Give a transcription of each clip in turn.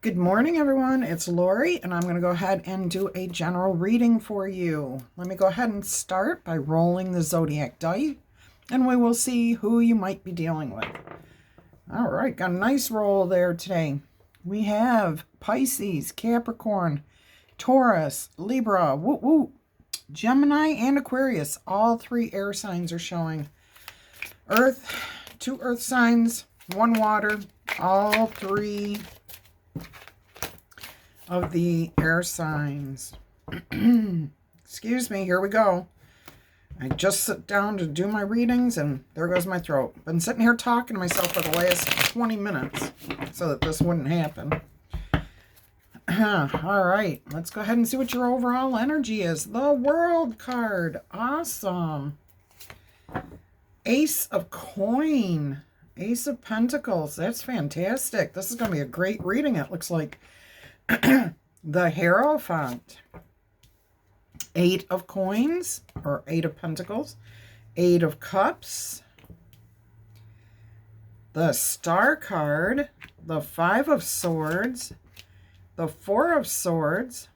Good morning, everyone. It's Laurie, and I'm going to go ahead and do a general reading for you. Let me go ahead and start by rolling the Zodiac die, and we will see who you might be dealing with. All right, got a nice roll there today. We have Pisces, Capricorn, Taurus, Libra, Gemini, and Aquarius. All three air signs are showing. Earth, 2 earth signs, 1 water, all 3 of the air signs. Excuse me, here we go. I just sit down to do my readings and there goes my throat. Been sitting here talking to myself for the last 20 minutes so that this wouldn't happen. All right, let's go ahead and see what your overall energy is. The World card. Awesome. Ace of Coin. Ace of Pentacles. That's fantastic. This is going to be a great reading, it looks like. The Hierophant. 8 of Coins, or 8 of Pentacles. 8 of Cups. The Star card. The 5 of Swords. The 4 of Swords.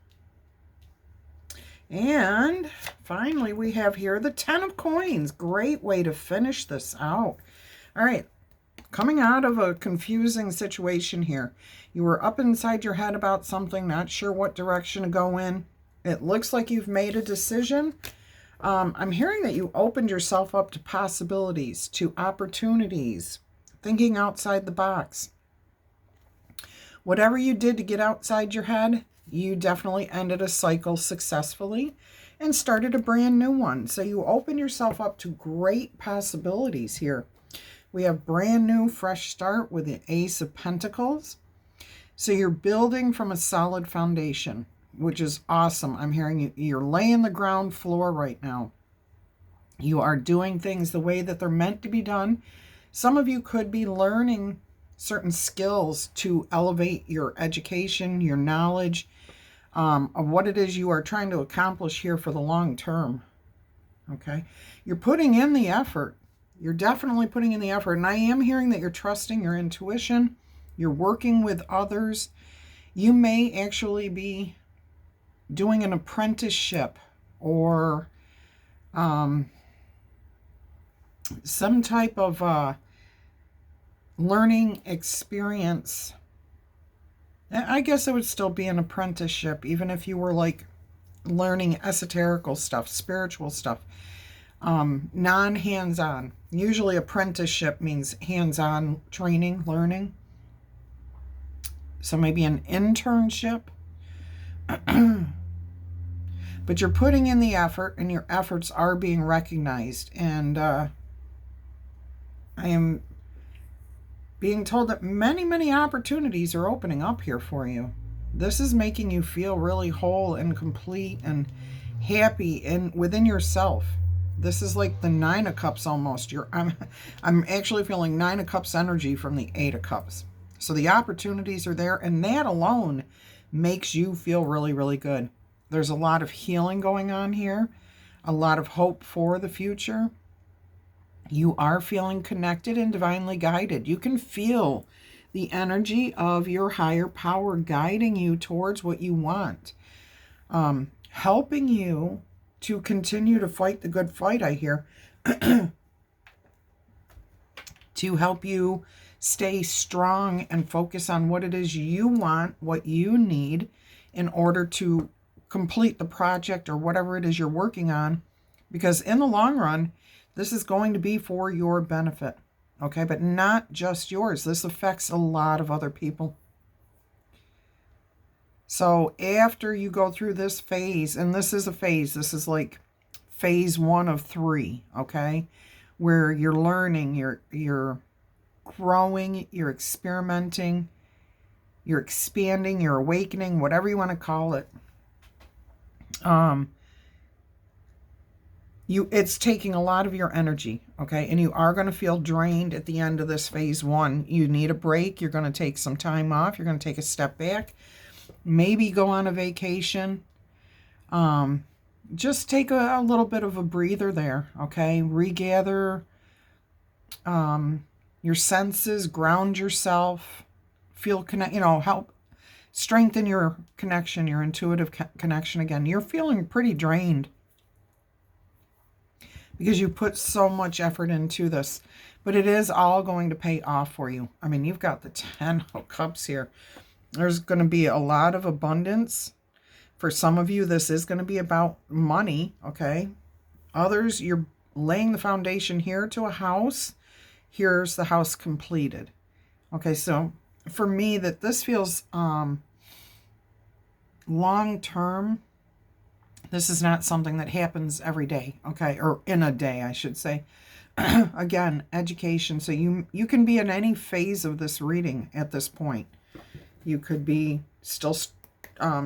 And finally, we have here the 10 of Coins. Great way to finish this out. All right. Coming out of a confusing situation here. You were up inside your head about something, not sure what direction to go in. It looks like you've made a decision. I'm hearing that you opened yourself up to possibilities, to opportunities, thinking outside the box. Whatever you did to get outside your head, you definitely ended a cycle successfully and started a brand new one. So you open yourself up to great possibilities here. We have brand new, fresh start with the Ace of Pentacles. So you're building from a solid foundation, which is awesome. I'm hearing you're laying the ground floor right now. You are doing things the way that they're meant to be done. Some of you could be learning certain skills to elevate your education, your knowledge, of what it is you are trying to accomplish here for the long term. Okay? You're putting in the effort. You're definitely putting in the effort. And I am hearing that you're trusting your intuition. You're working with others. You may actually be doing an apprenticeship or some type of learning experience. I guess it would still be an apprenticeship, even if you were like learning esoterical stuff, spiritual stuff. Non-hands-on. Usually apprenticeship means hands-on training, learning. So maybe an internship. But you're putting in the effort and your efforts are being recognized. And I am being told that many, many opportunities are opening up here for you. This is making you feel really whole and complete and happy within yourself. This is like the 9 of Cups almost. I'm actually feeling 9 of Cups energy from the 8 of Cups. So the opportunities are there, and that alone makes you feel really, really good. There's a lot of healing going on here, a lot of hope for the future. You are feeling connected and divinely guided. You can feel the energy of your higher power guiding you towards what you want, helping you to continue to fight the good fight, I hear, to help you stay strong and focus on what it is you want, what you need in order to complete the project or whatever it is you're working on. Because in the long run, this is going to be for your benefit, okay? But not just yours. This affects a lot of other people. So after you go through this phase, and this is a phase, this is like phase 1 of 3, okay? Where you're learning, you're growing, you're experimenting, you're expanding, you're awakening, whatever you want to call it. It's taking a lot of your energy, okay? And you are going to feel drained at the end of this phase 1. You need a break. You're going to take some time off. You're going to take a step back. Maybe go on a vacation. Just take a little bit of a breather there, okay? Regather your senses, ground yourself, feel connect, help strengthen your connection, your intuitive connection again. You're feeling pretty drained because you put so much effort into this, but it is all going to pay off for you. I mean, you've got the 10 of Cups here. There's going to be a lot of abundance. For some of you, this is going to be about money, okay? Others, you're laying the foundation here to a house. Here's the house completed. Okay, so for me, that this feels long-term. This is not something that happens every day, okay? Or in a day, I should say. Again, education. So you can be in any phase of this reading at this point. You could be still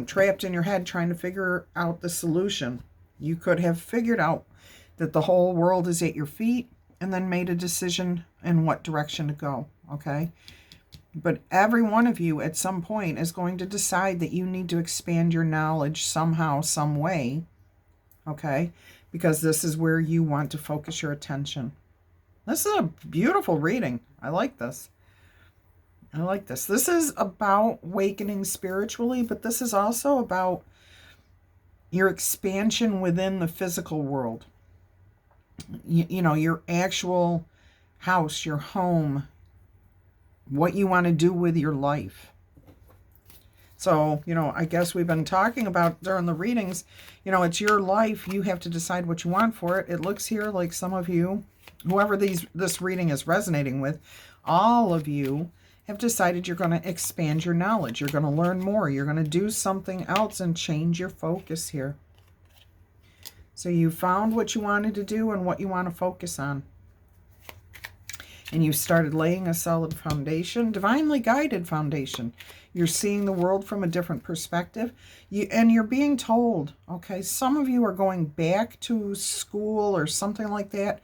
trapped in your head trying to figure out the solution. You could have figured out that the whole world is at your feet and then made a decision in what direction to go, okay? But every one of you at some point is going to decide that you need to expand your knowledge somehow, some way, okay? Because this is where you want to focus your attention. This is a beautiful reading. I like this. I like this. This is about awakening spiritually, but this is also about your expansion within the physical world. You know, your actual house, your home, what you want to do with your life. So, you know, I guess we've been talking about during the readings, you know, it's your life. You have to decide what you want for it. It looks here like some of you, whoever this reading is resonating with, all of you have decided you're going to expand your knowledge. You're going to learn more. You're going to do something else and change your focus here. So you found what you wanted to do and what you want to focus on. And you started laying a solid foundation, divinely guided foundation. You're seeing the world from a different perspective. And you're being told, okay, some of you are going back to school or something like that.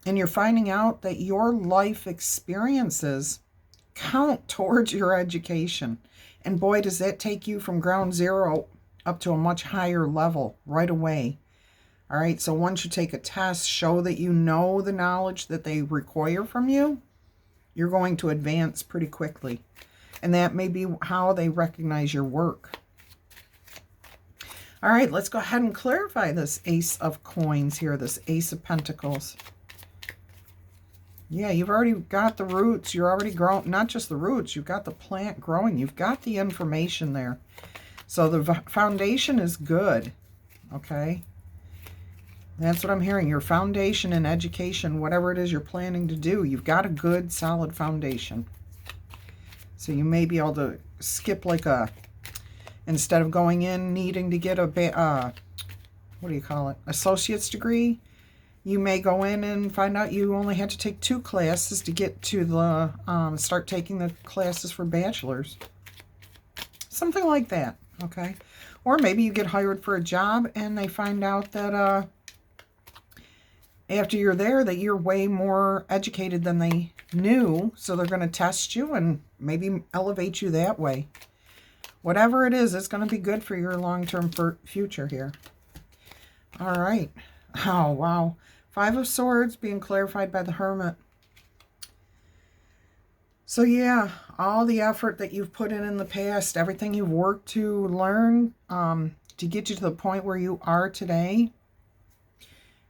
And you're finding out that your life experiences count towards your education. And boy, does that take you from ground zero up to a much higher level right away. All right, so once you take a test, show that you know the knowledge that they require from you, you're going to advance pretty quickly. And that may be how they recognize your work. All right, let's go ahead and clarify this Ace of Coins here, this Ace of Pentacles. Yeah, you've already got the roots. You're already growing, not just the roots, you've got the plant growing. You've got the information there. So the foundation is good, okay? That's what I'm hearing. Your foundation and education, whatever it is you're planning to do, you've got a good, solid foundation. So you may be able to skip like instead of going in needing to get a, what do you call it, associate's degree, you may go in and find out you only had to take 2 classes to get to the, start taking the classes for bachelor's. Something like that, okay? Or maybe you get hired for a job and they find out that, after you're there, that you're way more educated than they knew, so they're going to test you and maybe elevate you that way. Whatever it is, it's going to be good for your long-term future here. All right. Oh, wow. 5 of Swords being clarified by the Hermit. So, yeah, all the effort that you've put in the past, everything you've worked to learn to get you to the point where you are today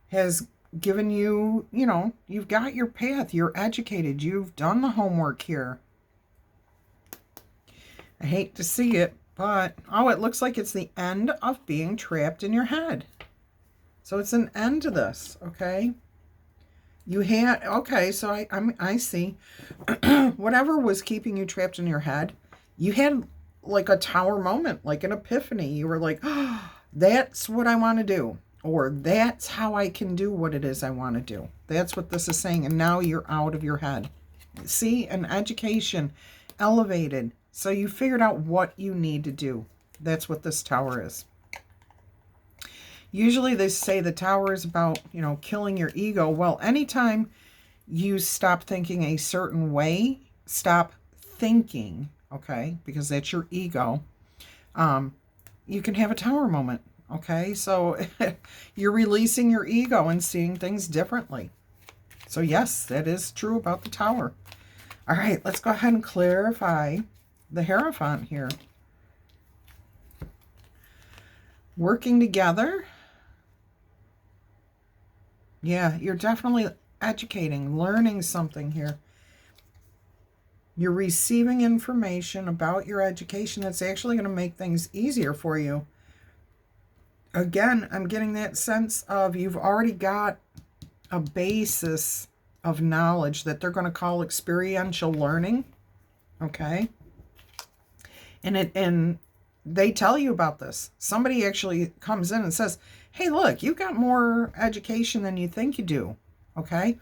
has given you, you know, you've got your path. You're educated. You've done the homework here. I hate to see it, but, oh, it looks like it's the end of being trapped in your head. So it's an end to this, okay? You had, okay, so I see. Whatever was keeping you trapped in your head, you had like a tower moment, like an epiphany. You were like, oh, that's what I want to do. Or that's how I can do what it is I want to do. That's what this is saying. And now you're out of your head. See, an education, elevated. So you figured out what you need to do. That's what this tower is. Usually they say the tower is about, you know, killing your ego. Well, anytime you stop thinking a certain way, stop thinking, okay, because that's your ego, you can have a tower moment. Okay, so you're releasing your ego and seeing things differently. So yes, that is true about the tower. All right, let's go ahead and clarify the Hierophant here. working together. Yeah, you're definitely educating, learning something here. You're receiving information about your education that's actually going to make things easier for you. Again, I'm getting that sense of you've already got a basis of knowledge that they're going to call experiential learning. Okay? And they tell you about this. Somebody actually comes in and says, hey, look, you've got more education than you think you do. Okay?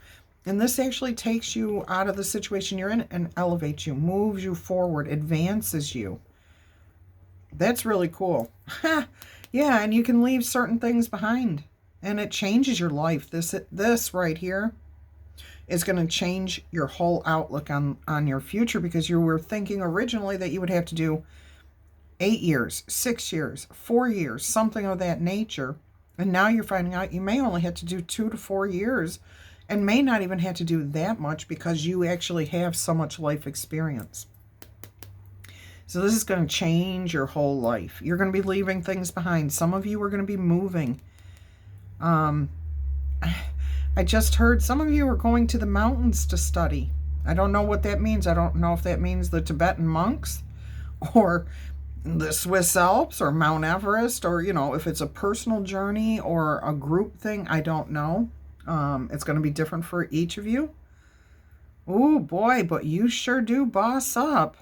And this actually takes you out of the situation you're in and elevates you, moves you forward, advances you. That's really cool. Yeah, and you can leave certain things behind. And it changes your life. This right here is going to change your whole outlook on your future, because you were thinking originally that you would have to do 8 years, 6 years, 4 years, something of that nature. And now you're finding out you may only have to do 2 to 4 years, and may not even have to do that much because you actually have so much life experience. So this is going to change your whole life. You're going to be leaving things behind. Some of you are going to be moving. I just heard some of you are going to the mountains to study. I don't know what that means. I don't know if that means the Tibetan monks or the Swiss Alps or Mount Everest, or, you know, if it's a personal journey or a group thing. I don't know. It's going to be different for each of you. Oh boy, but you sure do boss up.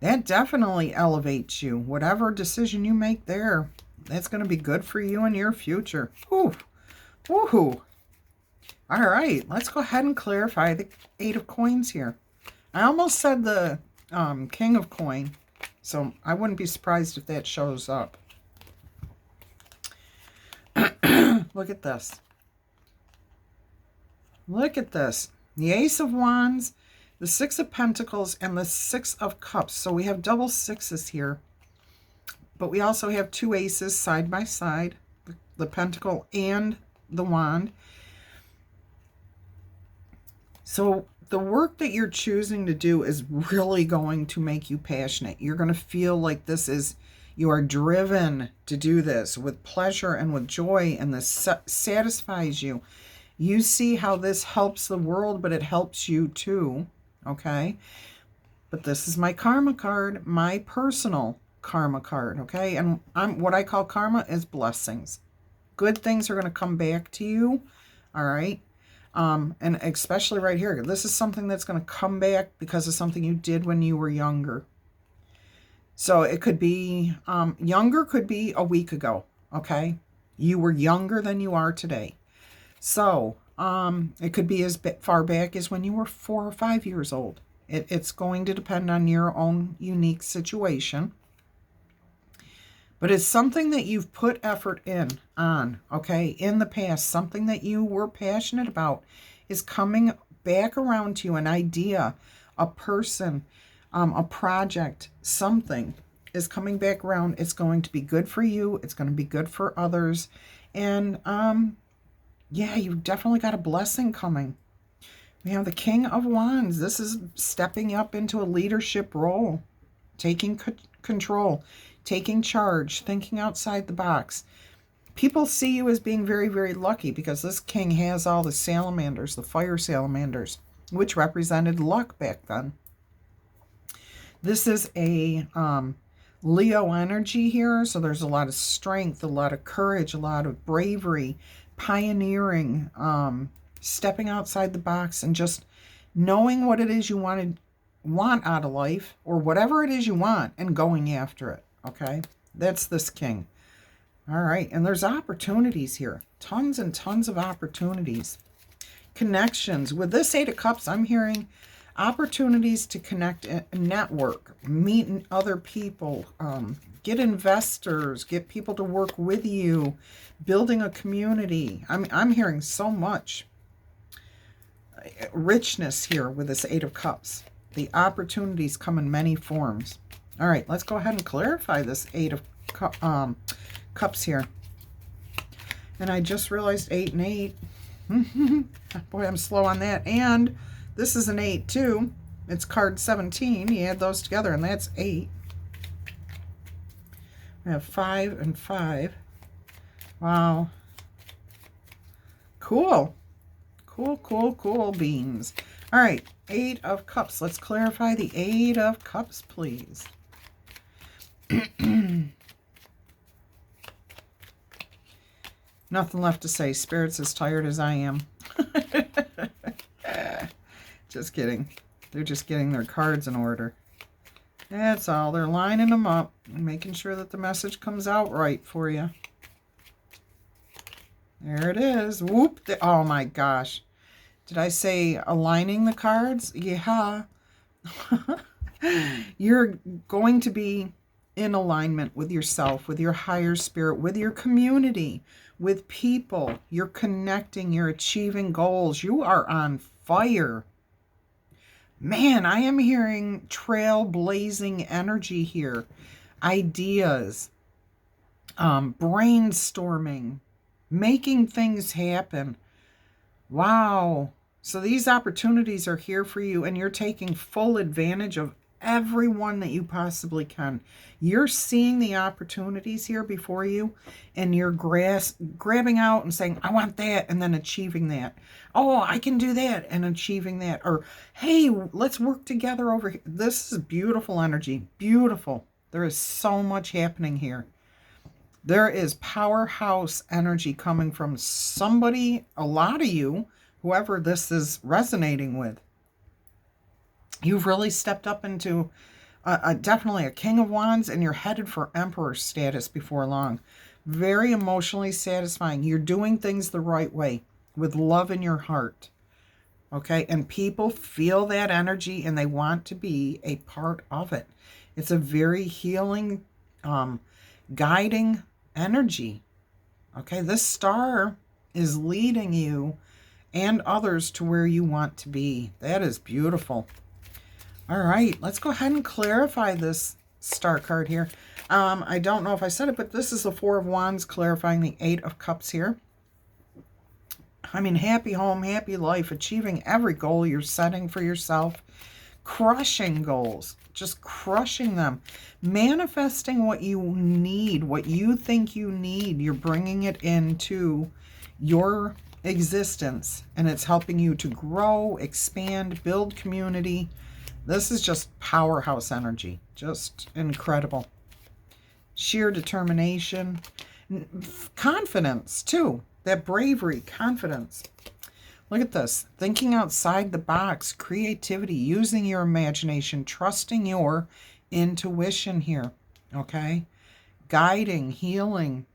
That definitely elevates you. Whatever decision you make there, that's going to be good for you in your future. Ooh. Woohoo. All right, let's go ahead and clarify the 8 of coins here. I almost said the King of coin, so I wouldn't be surprised if that shows up. Look at this. Look at this. The Ace of Wands, the 6 of Pentacles, and the 6 of Cups. So we have double sixes here. But we also have 2 aces side by side, the Pentacle and the Wand. So the work that you're choosing to do is really going to make you passionate. You're going to feel like you are driven to do this with pleasure and with joy, and this satisfies you. You see how this helps the world, but it helps you too, okay? But this is my karma card, my personal karma card, okay? And what I call karma is blessings. Good things are going to come back to you, all right? And especially right here, this is something that's going to come back because of something you did when you were younger. So it could be, younger could be a week ago, okay? You were younger than you are today. So it could be as far back as when you were 4 or 5 years old. It's going to depend on your own unique situation. But it's something that you've put effort on, okay? In the past, something that you were passionate about is coming back around to you. An idea, a person, a project, something is coming back around. It's going to be good for you. It's going to be good for others. And yeah, you've definitely got a blessing coming. We have the King of Wands. This is stepping up into a leadership role, taking control, taking charge, thinking outside the box. People see you as being very, very lucky because this king has all the salamanders, the fire salamanders, which represented luck back then. This is a Leo energy here, so there's a lot of strength, a lot of courage, a lot of bravery, pioneering, stepping outside the box, and just knowing what it is you want out of life, or whatever it is you want, and going after it. Okay, that's this king. All right, and there's opportunities here. Tons and tons of opportunities. Connections. With this 8 of Cups, I'm hearing opportunities to connect and network, meet other people, get investors, get people to work with you, building a community. I'm hearing so much richness here with this 8 of Cups. The opportunities come in many forms. All right, let's go ahead and clarify this 8 of Cups here. And I just realized 8 and 8. Boy, I'm slow on that. And this is an 8 too. It's card 17. You add those together and that's 8. We have 5 and 5. Wow. Cool. Cool, cool, cool beans. All right, 8 of Cups. Let's clarify the 8 of Cups, please. Nothing left to say. Spirit's as tired as I am. Just kidding. They're just getting their cards in order. That's all. They're lining them up and making sure that the message comes out right for you. There it is. Whoop. Oh my gosh. Did I say aligning the cards? Yeah. You're going to be in alignment with yourself, with your higher spirit, with your community, with people. You're connecting. You're achieving goals. You are on fire. Man, I am hearing trailblazing energy here. Ideas, brainstorming, making things happen. Wow. So these opportunities are here for you, and you're taking full advantage of every one that you possibly can. You're seeing the opportunities here before you, and you're grabbing out and saying, I want that, and then achieving that. Oh, I can do that, and achieving that. Or, hey, let's work together over here. This is beautiful energy. Beautiful. There is so much happening here. There is powerhouse energy coming from somebody, a lot of you, whoever this is resonating with. You've really stepped up into definitely a King of Wands, and you're headed for Emperor status before long. Very emotionally satisfying. You're doing things the right way with love in your heart. Okay? And people feel that energy, and they want to be a part of it. It's a very healing, guiding energy. Okay? This star is leading you and others to where you want to be. That is beautiful. All right, let's go ahead and clarify this star card here. I don't know if I said it, but this is the 4 of Wands clarifying the 8 of Cups here. I mean, happy home, happy life, achieving every goal you're setting for yourself, crushing goals, just crushing them, manifesting what you need, what you think you need. You're bringing it into your existence, and it's helping you to grow, expand, build community. This is just powerhouse energy. Just incredible. Sheer determination. Confidence, too. That bravery, confidence. Look at this. Thinking outside the box. Creativity. Using your imagination. Trusting your intuition here. Okay? Guiding, healing.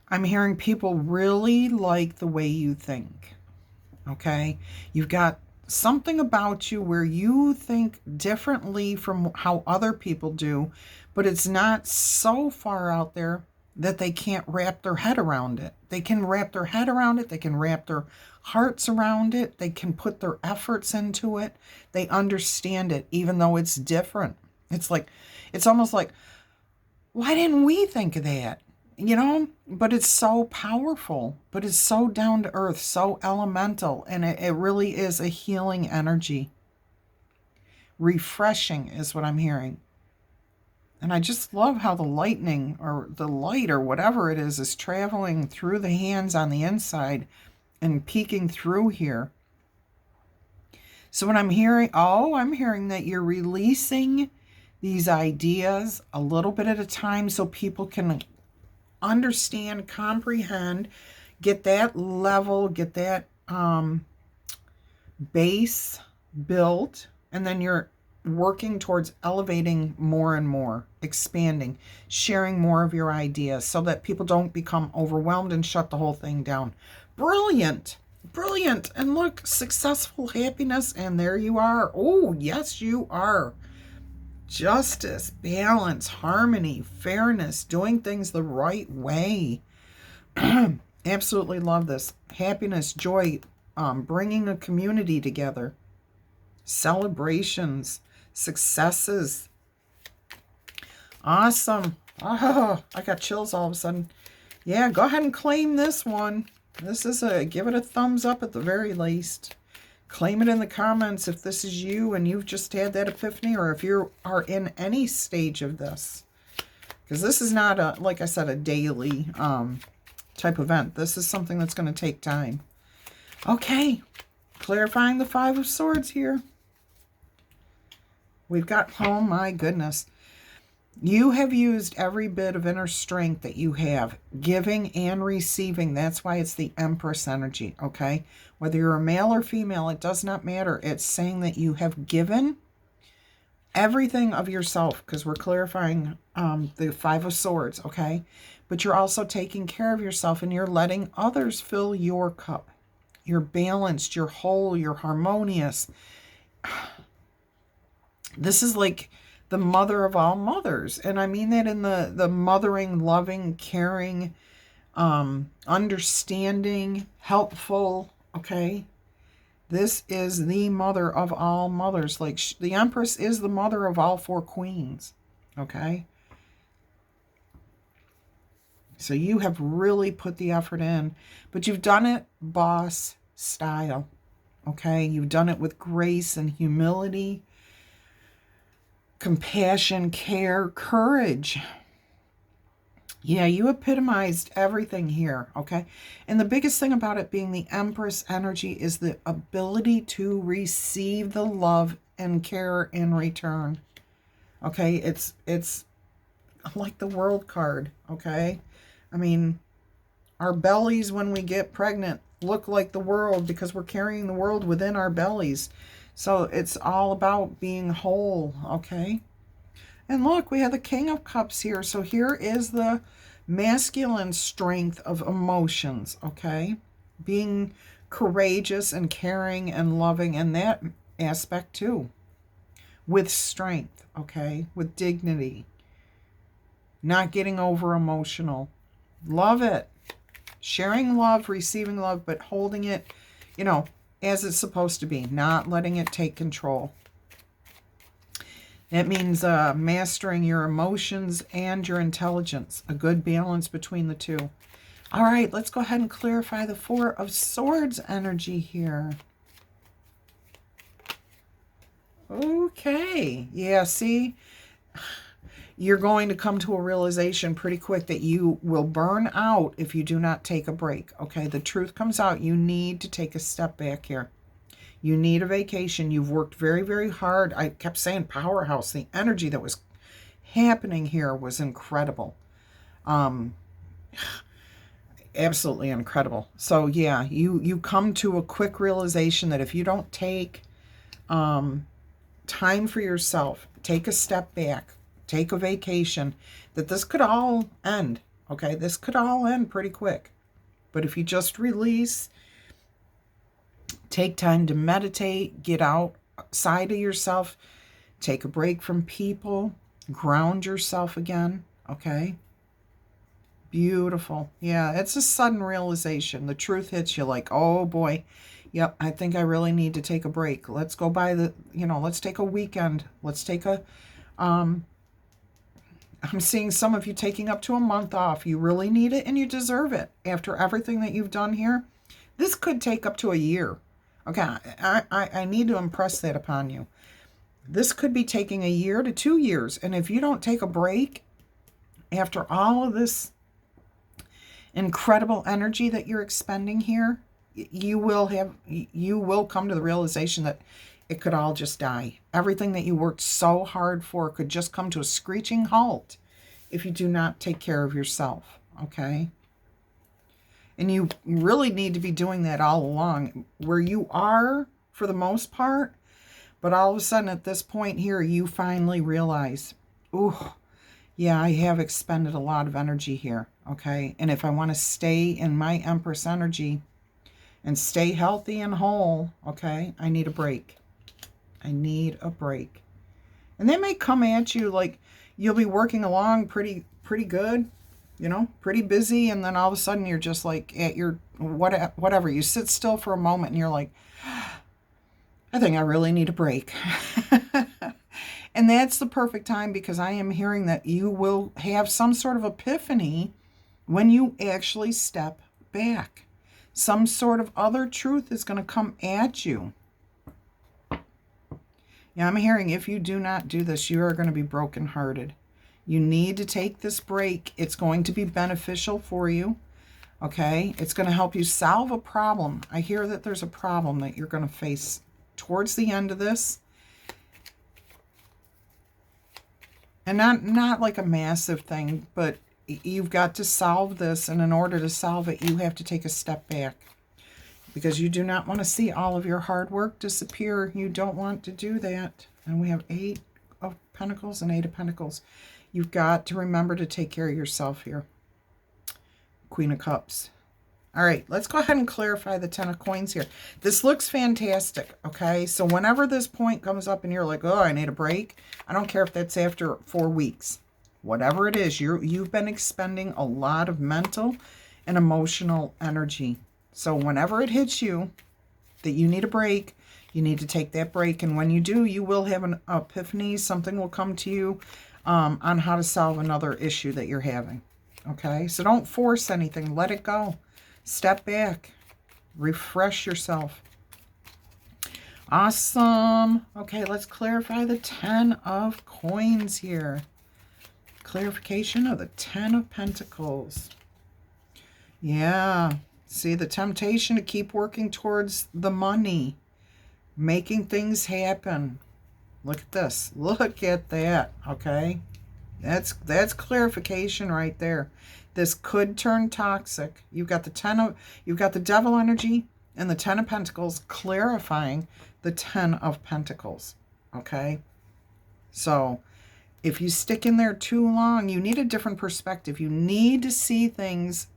I'm hearing people really like the way you think. Okay, you've got something about you where you think differently from how other people do, but it's not so far out there that they can't wrap their head around it. They can wrap their head around it. They can wrap their hearts around it. They can put their efforts into it. They understand it, even though it's different. It's almost like, why didn't we think of that? You know, but it's so powerful, but it's so down to earth, so elemental, and it really is a healing energy. Refreshing is what I'm hearing. And I just love how the lightning or the light or whatever it is traveling through the hands on the inside and peeking through here. So when I'm hearing, I'm hearing that you're releasing these ideas a little bit at a time so people can understand, comprehend, get that level, get that base built, and then you're working towards elevating more and more, expanding, sharing more of your ideas so that people don't become overwhelmed and shut the whole thing down. Brilliant. Brilliant. And look, successful happiness, and there you are. Oh, yes, you are. Justice, balance, harmony, fairness, doing things the right way. Absolutely love this. Happiness, joy, bringing a community together. Celebrations, successes. Awesome. Oh, I got chills all of a sudden. Yeah, go ahead and claim this one. This is give it a thumbs up at the very least. Claim it in the comments if this is you and you've just had that epiphany, or if you are in any stage of this. Because this is not, a, like I said, a daily type event. This is something that's going to take time. Okay, clarifying the Five of Swords here. We've got, oh my goodness. You have used every bit of inner strength that you have, giving and receiving. That's why it's the Empress energy, okay? Whether you're a male or female, it does not matter. It's saying that you have given everything of yourself, because we're clarifying the Five of Swords, okay? But you're also taking care of yourself, and you're letting others fill your cup. You're balanced, you're whole, you're harmonious. This is like the mother of all mothers. And I mean that in the mothering, loving, caring, understanding, helpful, okay? This is the mother of all mothers. Like the Empress is the mother of all four queens, okay? So you have really put the effort in, but you've done it boss style, okay? You've done it with grace and humility, compassion, care, courage. Yeah, you epitomized everything here, okay? And the biggest thing about it being the Empress energy is the ability to receive the love and care in return, okay? It's like the World card, okay? I mean, our bellies when we get pregnant look like the world because we're carrying the world within our bellies. So it's all about being whole, okay? And look, we have the King of Cups here. So here is the masculine strength of emotions, okay? Being courageous and caring and loving in that aspect too. With strength, okay? With dignity. Not getting over emotional. Love it. Sharing love, receiving love, but holding it, you know, as it's supposed to be. Not letting it take control. That means mastering your emotions and your intelligence. A good balance between the two. All right, let's go ahead and clarify the Four of Swords energy here. Okay. Yeah, see? You're going to come to a realization pretty quick that you will burn out if you do not take a break. Okay, the truth comes out. You need to take a step back here. You need a vacation. You've worked very, very hard. I kept saying powerhouse. The energy that was happening here was incredible. Absolutely incredible. So yeah, you come to a quick realization that if you don't take time for yourself, take a step back, take a vacation, that this could all end. Okay, this could all end pretty quick. But if you just release, take time to meditate, get outside of yourself, take a break from people, ground yourself again, okay? Beautiful. Yeah, it's a sudden realization. The truth hits you like, oh boy, yep, I think I really need to take a break. Let's go by the, let's take a weekend. Let's take a, I'm seeing some of you taking up to a month off. You really need it and you deserve it. After everything that you've done here, this could take up to a year. Okay, I need to impress that upon you. This could be taking a year to 2 years. And if you don't take a break after all of this incredible energy that you're expending here, you will come to the realization that it could all just die. Everything that you worked so hard for could just come to a screeching halt if you do not take care of yourself, okay? And you really need to be doing that all along, where you are for the most part. But all of a sudden at this point here, you finally realize, ooh, yeah, I have expended a lot of energy here, okay? And if I want to stay in my Empress energy and stay healthy and whole, okay, I need a break. I need a break. And they may come at you like you'll be working along pretty good, pretty busy, and then all of a sudden you're just like at your whatever. You sit still for a moment and you're like, I think I really need a break. And that's the perfect time, because I am hearing that you will have some sort of epiphany when you actually step back. Some sort of other truth is going to come at you. Yeah, I'm hearing if you do not do this, you are going to be brokenhearted. You need to take this break. It's going to be beneficial for you. Okay? It's going to help you solve a problem. I hear that there's a problem that you're going to face towards the end of this. And not like a massive thing, but you've got to solve this. And in order to solve it, you have to take a step back. Because you do not want to see all of your hard work disappear. You don't want to do that. And we have 8 of Pentacles and 8 of Pentacles. You've got to remember to take care of yourself here. Queen of Cups. All right, let's go ahead and clarify the 10 of Coins here. This looks fantastic, okay? So whenever this point comes up and you're like, oh, I need a break, I don't care if that's after 4 weeks. Whatever it is, you've been expending a lot of mental and emotional energy. So whenever it hits you that you need a break, you need to take that break. And when you do, you will have an epiphany. Something will come to you on how to solve another issue that you're having. Okay? So don't force anything. Let it go. Step back. Refresh yourself. Awesome. Okay, let's clarify the 10 of Coins here. Clarification of the 10 of Pentacles. Yeah. See, the temptation to keep working towards the money, making things happen. Look at this. Look at that, okay? That's clarification right there. This could turn toxic. You've got the Devil energy and the 10 of Pentacles clarifying the 10 of Pentacles, okay? So, if you stick in there too long, you need a different perspective. You need to see things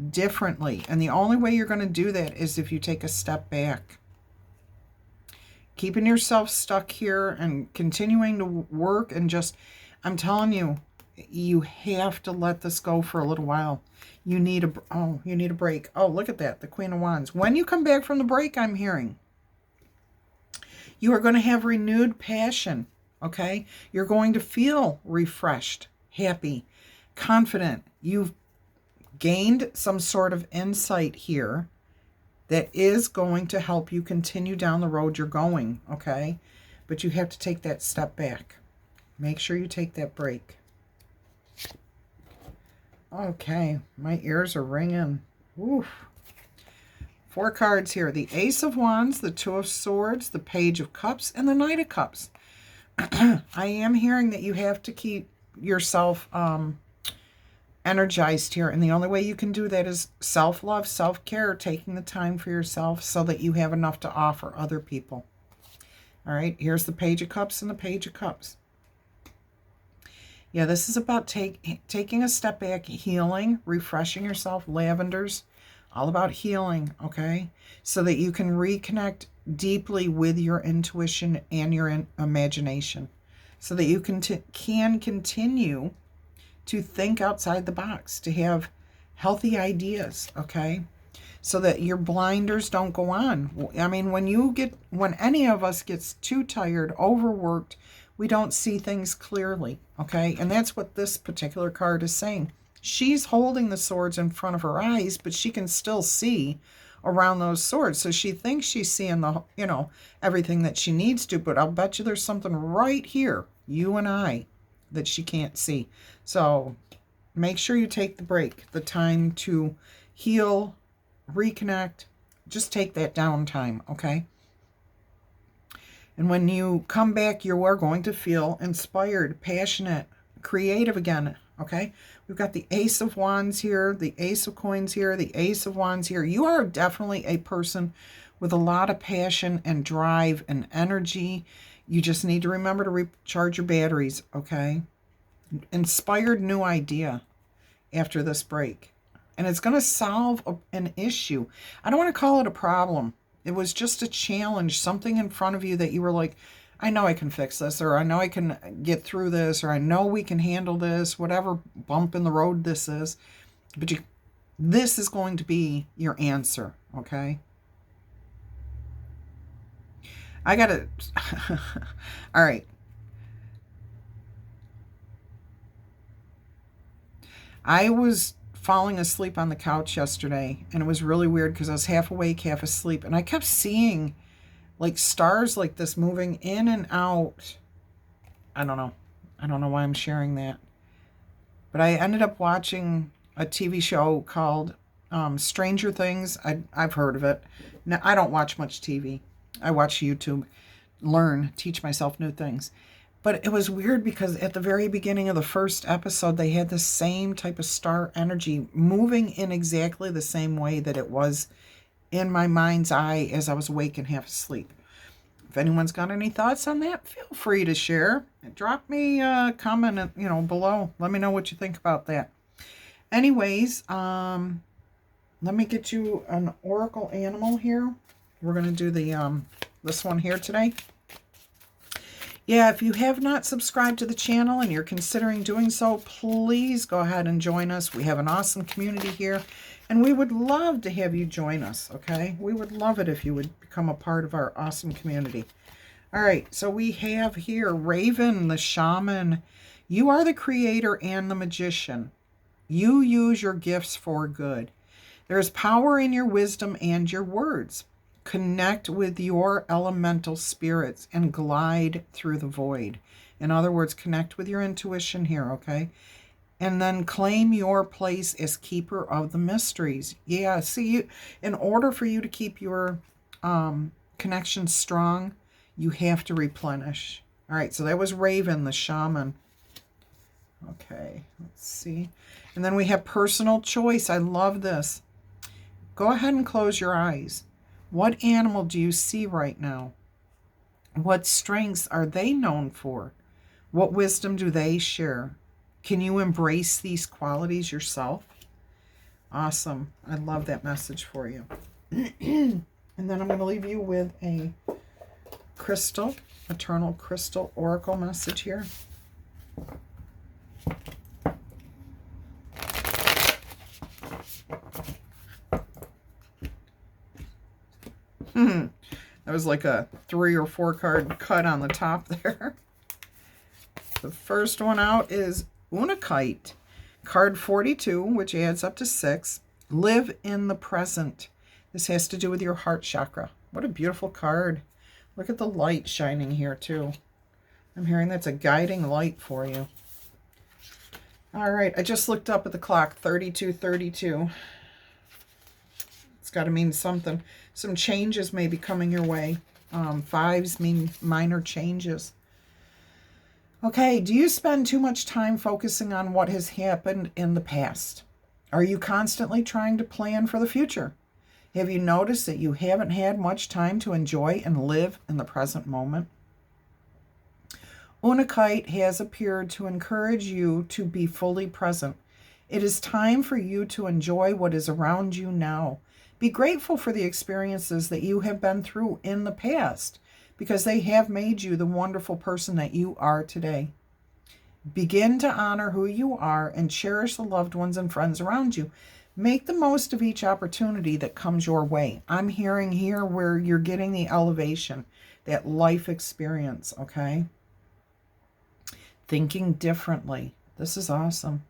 differently. And the only way you're going to do that is if you take a step back. Keeping yourself stuck here and continuing to work and just, I'm telling you, you have to let this go for a little while. You need a break. Oh, look at that, the Queen of Wands. When you come back from the break, I'm hearing, you are going to have renewed passion, okay? You're going to feel refreshed, happy, confident. You've gained some sort of insight here that is going to help you continue down the road you're going, okay? But you have to take that step back. Make sure you take that break. Okay, my ears are ringing. Oof. 4 cards here. The Ace of Wands, the 2 of Swords, the Page of Cups, and the Knight of Cups. I am hearing that you have to keep yourself energized here. And the only way you can do that is self-love, self-care, taking the time for yourself so that you have enough to offer other people. All right, here's the Page of Cups and the Page of Cups. Yeah, this is about taking a step back, healing, refreshing yourself. Lavenders, all about healing, okay? So that you can reconnect deeply with your intuition and your imagination. So that you can continue to think outside the box, to have healthy ideas, okay? So that your blinders don't go on. I mean, when any of us gets too tired, overworked, we don't see things clearly, okay? And that's what this particular card is saying. She's holding the swords in front of her eyes, but she can still see around those swords. So she thinks she's seeing everything that she needs to, but I'll bet you there's something right here, you and I, that she can't see. So make sure you take the break, the time to heal, reconnect. Just take that downtime, okay? And when you come back, you are going to feel inspired, passionate, creative again, okay? We've got the Ace of Wands here, the Ace of Coins here, the Ace of Wands here. You are definitely a person with a lot of passion and drive and energy. You just need to remember to recharge your batteries, okay? Inspired new idea after this break. And it's going to solve an issue. I don't want to call it a problem. It was just a challenge, something in front of you that you were like, I know I can fix this, or I know I can get through this, or I know we can handle this, whatever bump in the road this is. But this is going to be your answer, okay? I got to... All right. I was falling asleep on the couch yesterday, and it was really weird because I was half awake, half asleep, and I kept seeing like stars like this moving in and out. I don't know. I don't know why I'm sharing that. But I ended up watching a TV show called Stranger Things. I've heard of it. Now, I don't watch much TV. I watch YouTube, teach myself new things. But it was weird because at the very beginning of the first episode, they had the same type of star energy moving in exactly the same way that it was in my mind's eye as I was awake and half asleep. If anyone's got any thoughts on that, feel free to share. Drop me a comment, below. Let me know what you think about that. Anyways, let me get you an oracle animal here. We're going to do the this one here today. Yeah, if you have not subscribed to the channel and you're considering doing so, please go ahead and join us. We have an awesome community here, and we would love to have you join us, okay? We would love it if you would become a part of our awesome community. All right, so we have here Raven, the shaman. You are the creator and the magician. You use your gifts for good. There's power in your wisdom and your words. Connect with your elemental spirits and glide through the void. In other words, connect with your intuition here, okay? And then claim your place as keeper of the mysteries. Yeah, see, in order for you to keep your connection strong, you have to replenish. All right, so that was Raven, the shaman. Okay, let's see. And then we have personal choice. I love this. Go ahead and close your eyes. What animal do you see right now? What strengths are they known for? What wisdom do they share? Can you embrace these qualities yourself? Awesome. I love that message for you. And then I'm going to leave you with a crystal, eternal crystal oracle message here. That was like a 3 or 4 card cut on the top there. The first one out is Unakite, card 42, which adds up to 6. Live in the present. This has to do with your heart chakra. What a beautiful card. Look at the light shining here too. I'm hearing that's a guiding light for you. All right, I just looked up at the clock, 32:32. It's got to mean something. Some changes may be coming your way. 5s mean minor changes. Okay, do you spend too much time focusing on what has happened in the past? Are you constantly trying to plan for the future? Have you noticed that you haven't had much time to enjoy and live in the present moment? Unakite has appeared to encourage you to be fully present. It is time for you to enjoy what is around you now. Be grateful for the experiences that you have been through in the past, because they have made you the wonderful person that you are today. Begin to honor who you are and cherish the loved ones and friends around you. Make the most of each opportunity that comes your way. I'm hearing here where you're getting the elevation, that life experience, okay? Thinking differently. This is awesome.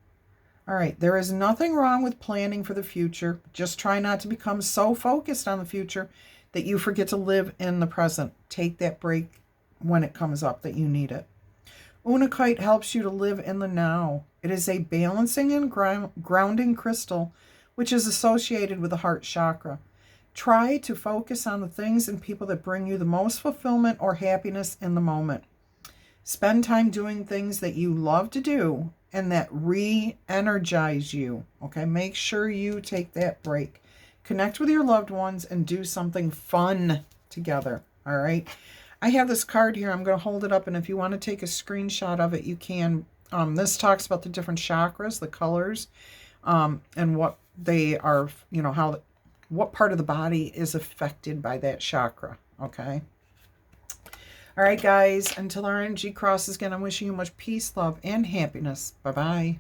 All right, there is nothing wrong with planning for the future. Just try not to become so focused on the future that you forget to live in the present. Take that break when it comes up that you need it. Unakite helps you to live in the now. It is a balancing and grounding crystal, which is associated with the heart chakra. Try to focus on the things and people that bring you the most fulfillment or happiness in the moment. Spend time doing things that you love to do and that re-energize you. Okay, make sure you take that break. Connect with your loved ones and do something fun together. All right. I have this card here. I'm going to hold it up, and if you want to take a screenshot of it, you can. This talks about the different chakras, the colors, and what they are, what part of the body is affected by that chakra. Okay. All right, guys, until our energy crosses again, I'm wishing you much peace, love, and happiness. Bye-bye.